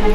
Meet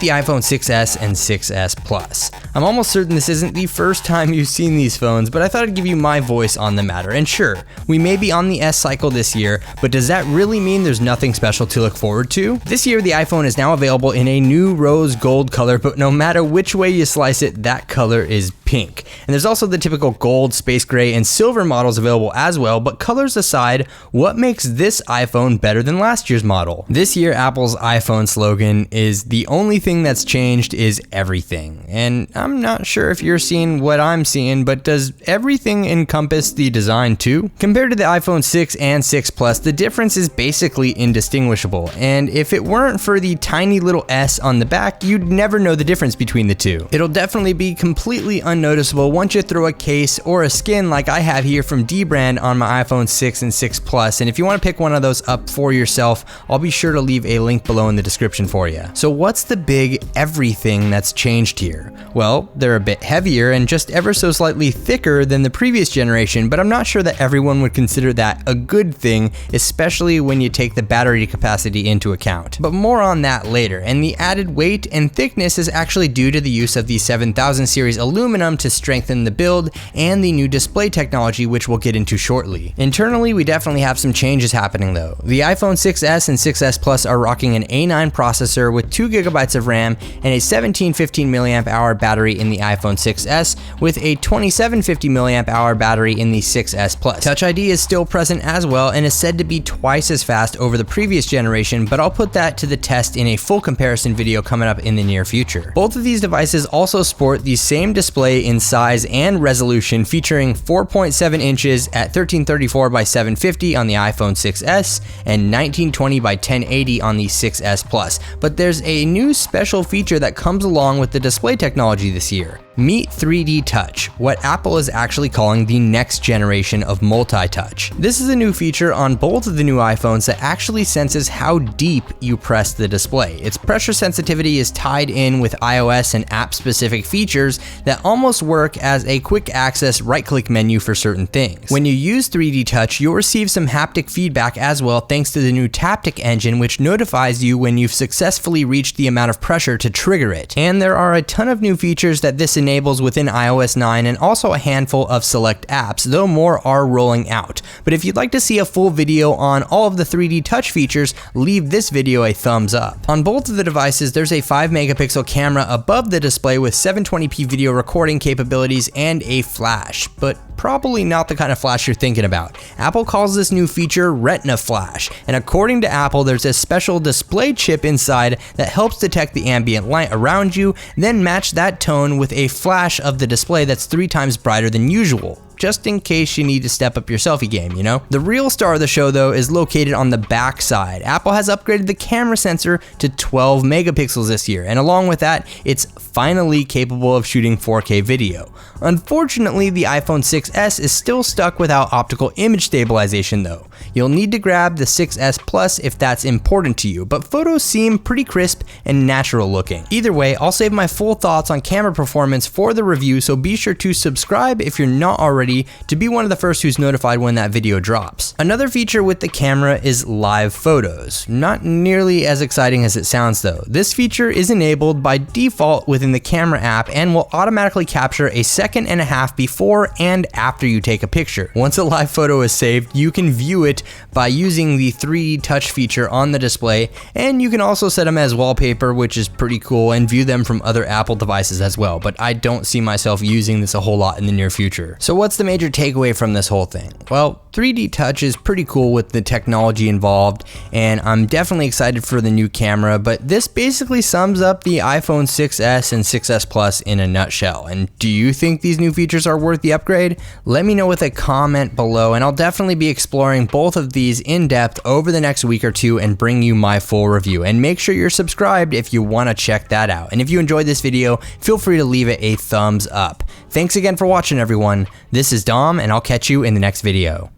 the iPhone 6s and 6s Plus. I'm almost certain this isn't the first time you've seen these phones, but I thought I'd give you my voice on the matter. And sure, we may be on the S cycle this year, but does that really mean there's nothing special to look forward to? This year, the iPhone is now available in a new rose gold color, but no matter which way you slice it, that color is pink. And there's also the typical gold, space gray, and silver models available as well, but colors aside, what makes this iPhone better than last year's model? This year, Apple's iPhone slogan is "The only thing that's changed is everything." And I'm not sure if you're seeing what I'm seeing, but does everything encompass the design too? Compared to the iPhone 6 and 6 Plus, the difference is basically indistinguishable. And if it weren't for the tiny little S on the back, you'd never know the difference between the two. It'll definitely be completely unnoticeable once you throw a case or a skin like I have here from D-Brand on my iPhone 6 and 6 Plus. And if you want to pick one of those up for yourself, I'll be sure to leave a link below in the description for you. So what's the big everything that's changed here? Well, they're a bit heavier and just ever so slightly thicker than the previous generation, but I'm not sure that everyone would consider that a good thing, especially when you take the battery capacity into account. But more on that later, and the added weight and thickness is actually due to the use of the 7000 series aluminum to strengthen the build and the new display technology, which we'll get into shortly. Internally, we definitely have some changes happening though. The iPhone 6s and 6s Plus are rocking an A9 processor with 2 GB of RAM and a 1750 mAh battery in the iPhone 6s with a 2750 mAh battery in the 6s Plus. Touch ID is still present as well and is said to be twice as fast over the previous generation, but I'll put that to the test in a full comparison video coming up in the near future. Both of these devices also sport the same display in size and resolution, featuring 4.7 inches at 1334 by 750 on the iPhone 6s and 1920 by 1080 on the 6s Plus. But there's a new special feature that comes along with the display technology this year. Meet 3D Touch, what Apple is actually calling the next generation of multi-touch. This is a new feature on both of the new iPhones that actually senses how deep you press the display. Its pressure sensitivity is tied in with iOS and app-specific features that almost work as a quick access right-click menu for certain things. When you use 3D Touch, you'll receive some haptic feedback as well thanks to the new Taptic engine, which notifies you when you've successfully reached the amount of pressure to trigger it. And there are a ton of new features that this enables within iOS 9 and also a handful of select apps, though more are rolling out. But if you'd like to see a full video on all of the 3D Touch features, leave this video a thumbs up. On both of the devices, there's a 5 megapixel camera above the display with 720p video recording capabilities and a flash, but probably not the kind of flash you're thinking about. Apple calls this new feature Retina Flash, and according to Apple, there's a special display chip inside that helps detect the ambient light around you, then match that tone with a flash of the display that's 3 times brighter than usual, just in case you need to step up your selfie game, you know? The real star of the show though is located on the back side. Apple has upgraded the camera sensor to 12 megapixels this year, and along with that, it's finally capable of shooting 4K video. Unfortunately, the iPhone 6s is still stuck without optical image stabilization though. You'll need to grab the 6s Plus if that's important to you, but photos seem pretty crisp and natural looking. Either way, I'll save my full thoughts on camera performance for the review, so be sure to subscribe if you're not already to be one of the first who's notified when that video drops. Another feature with the camera is live photos. Not nearly as exciting as it sounds though. This feature is enabled by default within the camera app and will automatically capture a 1.5 seconds before and after you take a picture. Once a live photo is saved, you can view it by using the 3D Touch feature on the display, and you can also set them as wallpaper, which is pretty cool, and view them from other Apple devices as well, but I don't see myself using this a whole lot in the near future. So what's the major takeaway from this whole thing? Well, 3D Touch is pretty cool with the technology involved, and I'm definitely excited for the new camera, but this basically sums up the iPhone 6s and 6s Plus in a nutshell. And do you think these new features are worth the upgrade? Let me know with a comment below, and I'll definitely be exploring both of these in depth over the next week or two and bring you my full review. And make sure you're subscribed if you want to check that out. And if you enjoyed this video, feel free to leave it a thumbs up. Thanks again for watching, everyone. This is Dom, and I'll catch you in the next video.